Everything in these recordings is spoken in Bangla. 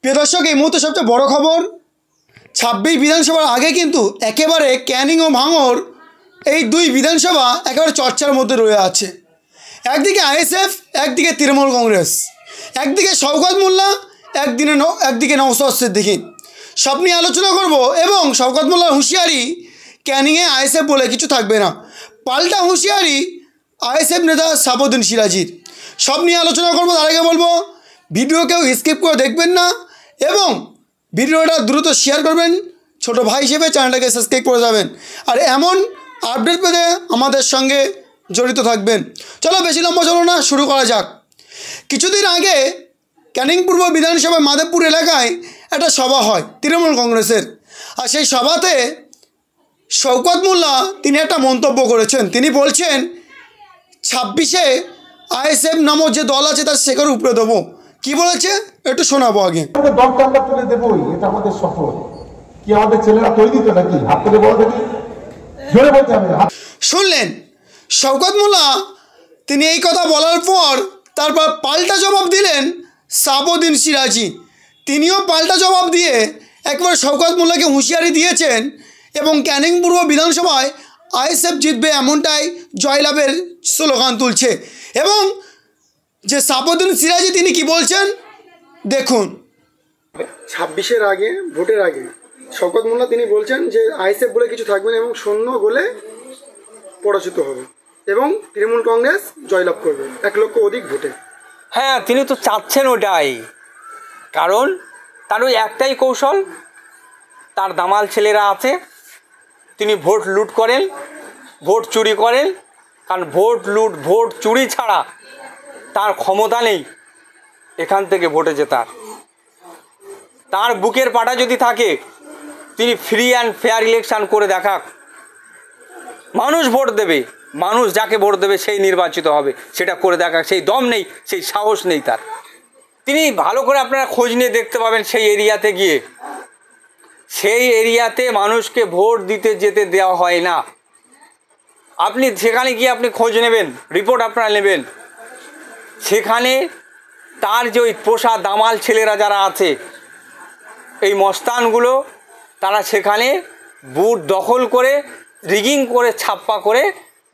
প্রিয় দর্শক, এই মুহূর্তে সবচেয়ে বড় খবর, 26 বিধানসভার আগে কিন্তু একেবারে ক্যানিং ও ভাঙড় এই দুই বিধানসভা একেবারে চর্চার মধ্যে রয়ে আছে। একদিকে আইএসএফ, একদিকে তৃণমূল কংগ্রেস, একদিকে শওকত মোল্লা, একদিকে নওশাদ সিদ্দিকী। সব নিয়ে আলোচনা করব এবং শওকত মোল্লার হুঁশিয়ারি, ক্যানিংয়ে আইএসএফ বলে কিছু থাকবে না, পাল্টা হুঁশিয়ারি আইএসএফ নেতা সাবুদ্দিন সিরাজির। সব নিয়ে আলোচনা করব। তার আগে বলবো, ভিডিও কেউ স্কিপ করে দেখবেন না এবং ভিডিওটা দ্রুত শেয়ার করবেন। ছোট ভাই হিসেবে চ্যানেলটাকে সাবস্ক্রাইব করে যাবেন আর এমন আপডেট পেতে আমাদের সঙ্গে জড়িত থাকবেন। চলো বেশি লম্বা চলো না, শুরু করা যাক। কিছুদিন আগে ক্যানিং পূর্ব বিধানসভায় মাধবপুর এলাকায় একটা সভা হয় তৃণমূল কংগ্রেসের। আর সেই সভাতে শওকত মোল্লা তিনি একটা মন্তব্য করেছেন। তিনি বলছেন 26-এ আইএসএফ নামক যে দল আছে তার শেখর উপরে দেবো। কি বলেছে একটু শোনাবো আগে। দলটা আমরা তুলে দেবোই, এটা আমাদের সফল। কি আমাদের ছেলেরা তৈরি তো নাকি? হাত তুলে বলা দেখি, জোরে বলতে হবে। শুনলেন শওকত মোল্লা, তিনি এই কথা বলার পর তারপর পাল্টা জবাব দিলেন সাবুদ্দিন সিরাজি। তিনিও পাল্টা জবাব দিয়ে একবার শওকত মোল্লাকে হুঁশিয়ারি দিয়েছেন এবং ক্যানিং পূর্ব বিধানসভায় আইএসএফ জিতবে এমনটাই জয়লাভের স্লোগান তুলছে। এবং যে সাবুদ্দিন সিরাজি তিনি কি বলছেন দেখুন। 26-এর আগে, ভোটের আগে শওকত মোল্লা তিনি বলছেন যে আইএসএফ বলে কিছু থাকবে না এবং শূন্য গোলে পরাজিত হবে এবং তৃণমূল কংগ্রেস জয়লাভ করবে 1 লক্ষ অধিক ভোটে। হ্যাঁ, তিনি তো চাচ্ছেন ওটাই, কারণ তার ওই একটাই কৌশল, তার দামাল ছেলেরা আছে, তিনি ভোট লুট করেন, ভোট চুরি করেন। কারণ ভোট লুট, ভোট চুরি ছাড়া তার ক্ষমতা নেই এখান থেকে ভোটে জেতার। তার বুকের পাটা যদি থাকে, তিনি ফ্রি অ্যান্ড ফেয়ার ইলেকশন করে দেখাক, মানুষ ভোট দেবে, মানুষ যাকে ভোট দেবে সেই নির্বাচিত হবে, সেটা করে দেখাক। সেই দম নেই, সেই সাহস নেই তার। তিনি ভালো করে আপনারা খোঁজ নিয়ে দেখতে পাবেন, সেই এরিয়াতে গিয়ে, সেই এরিয়াতে মানুষকে ভোট দিতে যেতে দেওয়া হয় না। আপনি সেখানে গিয়ে আপনি খোঁজ নেবেন, রিপোর্ট আপনারা নেবেন, সেখানে তার যে ওই পোষা দামাল ছেলেরা যারা আছে, এই মস্তানগুলো, তারা সেখানে বুথ দখল করে, রিগিং করে, ছাপ্পা করে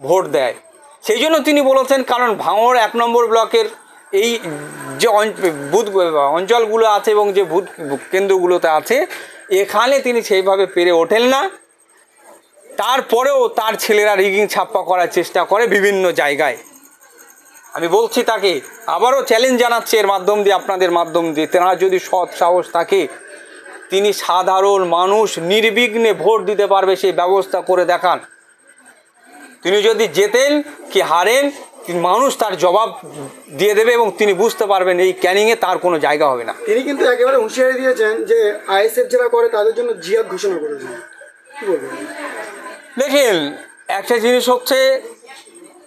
ভোট দেয়। সেই জন্য তিনি বলেছেন, কারণ ভাঙড় 1 নম্বর ব্লকের এই যে বুথ অঞ্চলগুলো আছে এবং যে ভোট কেন্দ্রগুলোতে আছে, এখানে তিনি সেইভাবে পেরে ওঠেন না। তারপরেও তার ছেলেরা রিগিং ছাপ্পা করার চেষ্টা করে বিভিন্ন জায়গায়। আমি বলছি, তাকে আবারও চ্যালেঞ্জ জানাচ্ছি এর মাধ্যম দিয়ে, আপনাদের মাধ্যম দিয়ে, তেনার যদি সৎ সাহস থাকে, তিনি সাধারণ মানুষ নির্বিঘ্নে ভোট দিতে পারবে সেই ব্যবস্থা করে দেখান। তিনি যদি জেতেন কি হারেন, মানুষ তার জবাব দিয়ে দেবে এবং তিনি বুঝতে পারবেন এই ক্যানিংয়ে তার কোনো জায়গা হবে না। তিনি কিন্তু একেবারে হুঁশিয়ারি দিয়েছেন যে আইএসএফ যারা করে তাদের জন্য জিহাদ ঘোষণা করেছেন। কি বলবেন? দেখেন, একটা জিনিস হচ্ছে,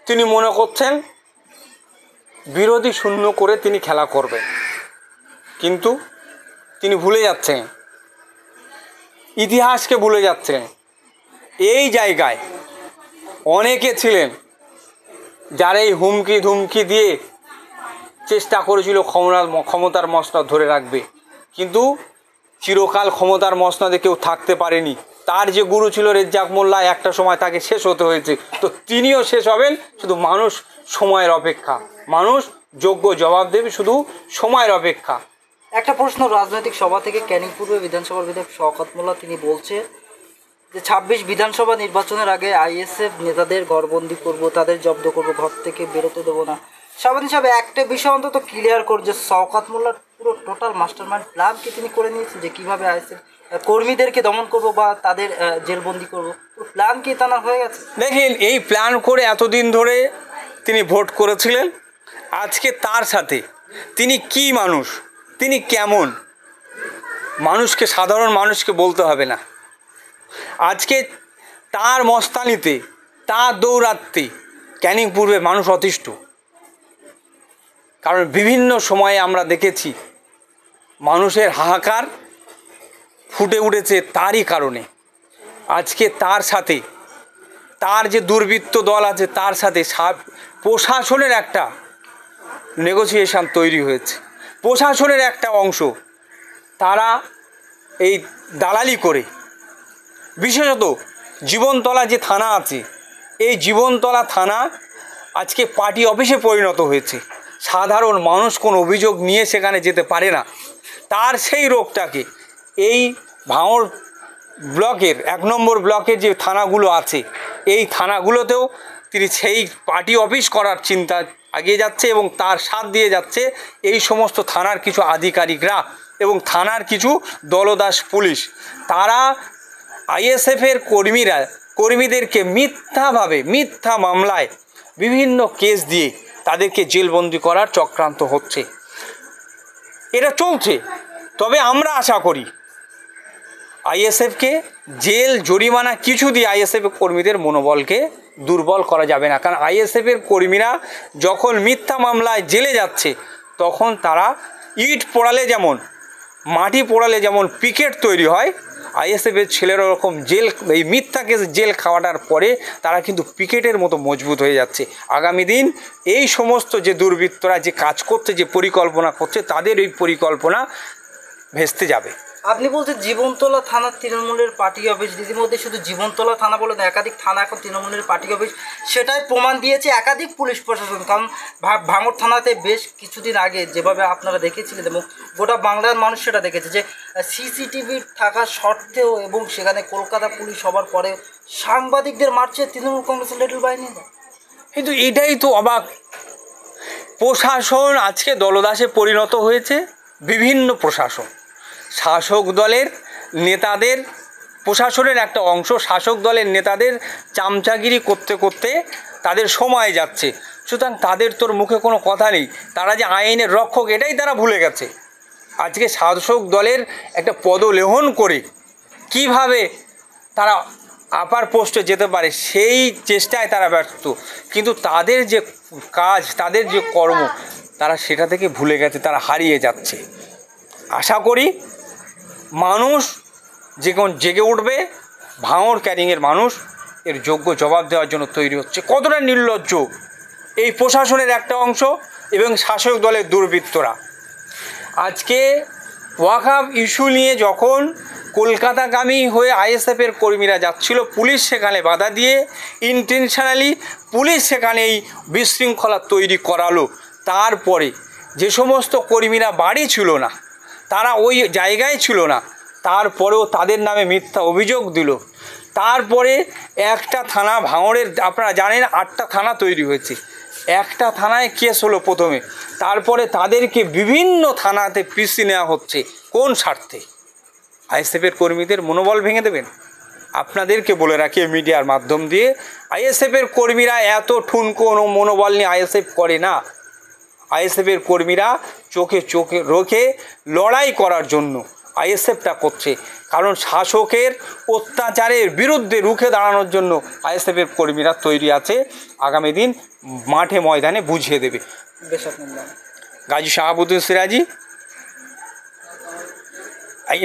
তিনি মনে করছেন বিরোধী শূন্য করে তিনি খেলা করবেন, কিন্তু তিনি ভুলে যাচ্ছেন, ইতিহাসকে ভুলে যাচ্ছেন। এই জায়গায় অনেকে ছিলেন যারা এই হুমকি ধুমকি দিয়ে চেষ্টা করেছিল ক্ষমতার মসনদ ধরে রাখবে, কিন্তু চিরকাল ক্ষমতার মসনদে কেউ থাকতে পারেনি। তার যে গুরু ছিল রেজ্জাক মোল্লা, একটা সময় তাকে শেষ হতে হয়েছে, তো তিনিও শেষ হবেন। শুধু মানুষ সময়ের অপেক্ষা, মানুষ যোগ্য জবাব দেবে, শুধু সময়ের অপেক্ষা। একটা প্রশ্ন, রাজনৈতিক সভা থেকে ক্যানিং পূর্ব বিধানসভার বিধায়ক শওকত মোল্লা তিনি বলছে যে 26 বিধানসভা নির্বাচনের আগে আইএসএফ নেতাদের ঘরবন্দি করব, তাদের জব্দ করব, ঘর থেকে বেরোতে দেবো না। সাবধান সাহেব, একটা বিষয় অন্তত ক্লিয়ার করে যে শওকত মোল্লার পুরো টোটাল মাস্টারমাইন্ড প্ল্যান কি তিনি করে নিয়েছেন যে কীভাবে আইএসএফ কর্মীদেরকে দমন করব বা তাদের জেলবন্দি করব, পুরো প্ল্যান কি তানা হয়ে গেছে? দেখেন, এই প্ল্যান করে এতদিন ধরে তিনি ভোট করেছিলেন। আজকে তার সাথে তিনি কি মানুষ, তিনি কেমন, মানুষকে, সাধারণ মানুষকে বলতে হবে না। আজকে তার মস্তানিতে, তার দৌরাত্মে ক্যানিং পূর্বে মানুষ অতিষ্ঠ। কারণ বিভিন্ন সময়ে আমরা দেখেছি মানুষের হাহাকার ফুটে উঠেছে তারই কারণে। আজকে তার সাথে, তার যে দুর্বৃত্ত দল আছে, তার সাথে প্রশাসনের একটা নেগোসিয়েশন তৈরি হয়েছে। প্রশাসনের একটা অংশ তারা এই দালালি করে, বিশেষত জীবনতলা যে থানা আছে, এই জীবনতলা থানা আজকে পার্টি অফিসে পরিণত হয়েছে। সাধারণ মানুষ কোনো অভিযোগ নিয়ে সেখানে যেতে পারে না। তার সেই রোগটাকে এই ভাঙড় ব্লকের 1 নম্বর ব্লকের যে থানাগুলো আছে, এই থানাগুলোতেও তিনি সেই পার্টি অফিস করার চিন্তা এগিয়ে যাচ্ছে এবং তার সাথ দিয়ে যাচ্ছে এই সমস্ত থানার কিছু আধিকারিকরা এবং থানার কিছু দলদাস পুলিশ। তারা আইএসএফের কর্মীদেরকে মিথ্যা মামলায় বিভিন্ন কেস দিয়ে তাদেরকে জেলবন্দি করার চক্রান্ত হচ্ছে। এটা চলছে। তবে আমরা আশা করি আইএসএফকে জেল জরিমানা কিছু দিয়ে আইএসএফ কর্মীদের মনোবলকে দুর্বল করা যাবে না। কারণ আইএসএফের কর্মীরা যখন মিথ্যা মামলায় জেলে যাচ্ছে, তখন তারা ইট পোড়ালে যেমন, মাটি পোড়ালে যেমন পিকেট তৈরি হয়, আইএসএফের ছেলেরা ওরকম এই মিথ্যা কেস জেল খাওয়াটার পরে তারা কিন্তু পিকেটের মতো মজবুত হয়ে যাচ্ছে। আগামী দিন এই সমস্ত যে দুর্বৃত্তরা যে কাজ করছে, যে পরিকল্পনা করছে, তাদের এই পরিকল্পনা ভেস্তে যাবে। আপনি বলছেন জীবনতলা থানার তৃণমূলের পার্টি অফিস, রীতিমধ্যে শুধু জীবনতলা থানা বলে না, একাধিক থানা এখন তৃণমূলের পার্টি অফিস, সেটাই প্রমাণ দিয়েছে একাধিক পুলিশ প্রশাসন। কারণ ভাঙড় থানাতে বেশ কিছুদিন আগে যেভাবে আপনারা দেখেছিলেন এবং গোটা বাংলার মানুষ সেটা দেখেছে যে সিসিটিভি থাকা সত্ত্বেও এবং সেখানে কলকাতা পুলিশ হবার পরে সাংবাদিকদের মারছে তৃণমূল কংগ্রেসের লিটল বাহিনী। কিন্তু এটাই তো অবাক, প্রশাসন আজকে দলদাসে পরিণত হয়েছে। বিভিন্ন প্রশাসন, শাসক দলের নেতাদের, প্রশাসনের একটা অংশ শাসক দলের নেতাদের চামচাগিরি করতে করতে তাদের সময় যাচ্ছে। সুতরাং তাদের তোর মুখে কোনো কথা নেই, তারা যে আইনের রক্ষক এটাই তারা ভুলে গেছে। আজকে শাসক দলের একটা পদলেহন করে কিভাবে তারা আপার পোস্টে যেতে পারে সেই চেষ্টায় তারা ব্যর্থ। কিন্তু তাদের যে কাজ, তাদের যে কর্ম, তারা সেটা থেকে ভুলে গেছে, তারা হারিয়ে যাচ্ছে। আশা করি মানুষ জেগে উঠবে, ভাঙড় ক্যানিংয়ের মানুষ এর যোগ্য জবাব দেওয়ার জন্য তৈরি হচ্ছে। কতটা নির্লজ্জ এই প্রশাসনের একটা অংশ এবং শাসক দলের দুর্বৃত্তরা। আজকে ওয়াকফ ইস্যু নিয়ে যখন কলকাতাগামী হয়ে আইএসএফের কর্মীরা যাচ্ছিল, পুলিশ সেখানে বাধা দিয়ে ইন্টেনশনালি পুলিশ সেখানে এই বিশৃঙ্খলা তৈরি করালো। তারপরে যে সমস্ত কর্মীরা বাড়ি ছিল না, তারা ওই জায়গায় ছিল না, তারপরেও তাদের নামে মিথ্যা অভিযোগ দিল। তারপরে একটা থানা ভাঙড়ের, আপনারা জানেন 8টা থানা তৈরি হয়েছে, একটা থানায় কেস হলো প্রথমে, তারপরে তাদেরকে বিভিন্ন থানাতে পিছিয়ে নেওয়া হচ্ছে। কোন স্বার্থে? আইএসএফের কর্মীদের মনোবল ভেঙে দেবেন? আপনাদেরকে বলে রাখি মিডিয়ার মাধ্যম দিয়ে, আইএসএফের কর্মীরা এত ঠুনকো মনোবল নিয়ে আইএসএফ করে না। আইএসএফের কর্মীরা চোখে রেখে লড়াই করার জন্য আইএসএফটা করছে। কারণ শাসকের অত্যাচারের বিরুদ্ধে রুখে দাঁড়ানোর জন্য আইএসএফের কর্মীরা তৈরি আছে। আগামী দিন মাঠে ময়দানে বুঝিয়ে দেবে। গাজী শাহাবুদ্দিন সিরাজি,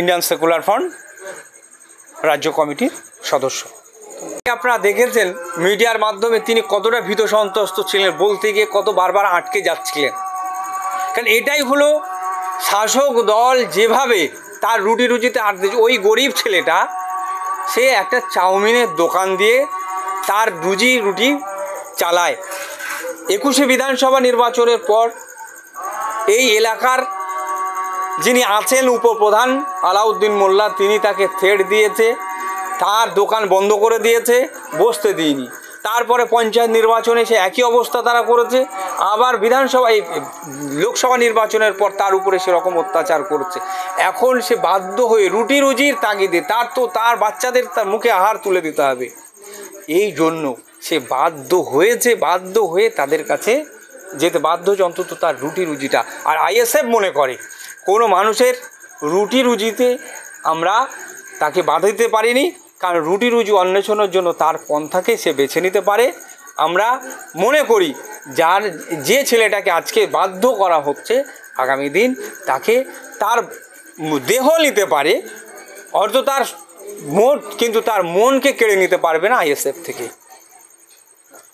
ইন্ডিয়ান সেকুলার ফ্রন্ট রাজ্য কমিটির সদস্য। আপনারা দেখেছেন মিডিয়ার মাধ্যমে তিনি কতটা ভীত সন্ত্রস্ত ছিলেন, বলতে গিয়ে কত বারবার আটকে যাচ্ছিলেন। কারণ এটাই হলো শাসক দল যেভাবে তার রুটি রুজিতে আটকে, ওই গরিব ছেলেটা সে একটা চাউমিনের দোকান দিয়ে তার রুটি চালায়। 21শে বিধানসভা নির্বাচনের পর এই এলাকার যিনি আছেন উপপ্রধান আলাউদ্দিন মোল্লা, তিনি তাকে থ্রেট দিয়েছে, তার দোকান বন্ধ করে দিয়েছে, বসতে দিইনি। তারপরে পঞ্চায়েত নির্বাচনে সে একই অবস্থা তারা করেছে। আবার লোকসভা নির্বাচনের পর তার উপরে সেরকম অত্যাচার করছে। এখন সে বাধ্য হয়ে রুটি রুজির তাগিদে, তার বাচ্চাদের তার মুখে আহার তুলে দিতে হবে, এই জন্য সে বাধ্য হয়ে তাদের কাছে যেতে বাধ্য হয়েছে, অন্তত তার রুটি রুজিটা। আর আইএসএফ মনে করে কোনো মানুষের রুটি রুজিতে আমরা তাকে বাধা দিতে পারিনি, কারণ রুটি রুজি অন্বেষণের জন্য তার পন্থাকে সে বেছে নিতে পারে। আমরা মনে করি যে ছেলেটাকে আজকে বাধ্য করা হচ্ছে, আগামী দিন তাকে তার দেহ নিতে পারে, হয়তো তার কিন্তু তার মনকে কেড়ে নিতে পারবে না আইএসএফ থেকে।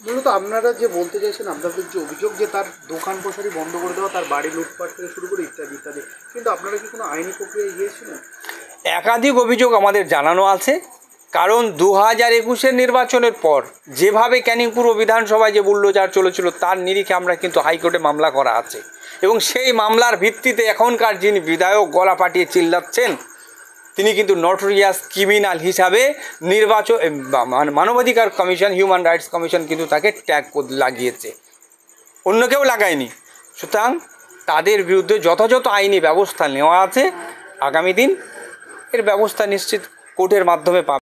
মূলত আপনারা যে বলতে চাইছেন, আপনাদের যে অভিযোগ যে তার দোকান প্রসারি বন্ধ করে দেওয়া, তার বাড়ি লুটপাট থেকে শুরু করে ইত্যাদি ইত্যাদি, কিন্তু আপনারা কি কোনো আইনি প্রক্রিয়ায় গিয়েছিলেন? একাধিক অভিযোগ আমাদের জানানো আছে, কারণ 2021-এর নির্বাচনের পর যেভাবে ক্যানিং পূর্ব বিধানসভায় যে বুল্ডোজার চলেছিল তার নিরিখে আমরা কিন্তু হাইকোর্টে মামলা করা আছে, এবং সেই মামলার ভিত্তিতে এখনকার যিনি বিধায়ক গলা পাটিয়ে চিল্লাচ্ছেন তিনি কিন্তু নটোরিয়াস ক্রিমিনাল হিসাবে মানবাধিকার কমিশন, হিউম্যান রাইটস কমিশন কিন্তু তাকে ট্যাগ লাগিয়েছে, অন্য কেউ লাগায়নি। সুতরাং তাদের বিরুদ্ধে যথাযথ আইনি ব্যবস্থা নেওয়া আছে। আগামী দিন এর ব্যবস্থা নিশ্চিত কোর্টের মাধ্যমে পাবে।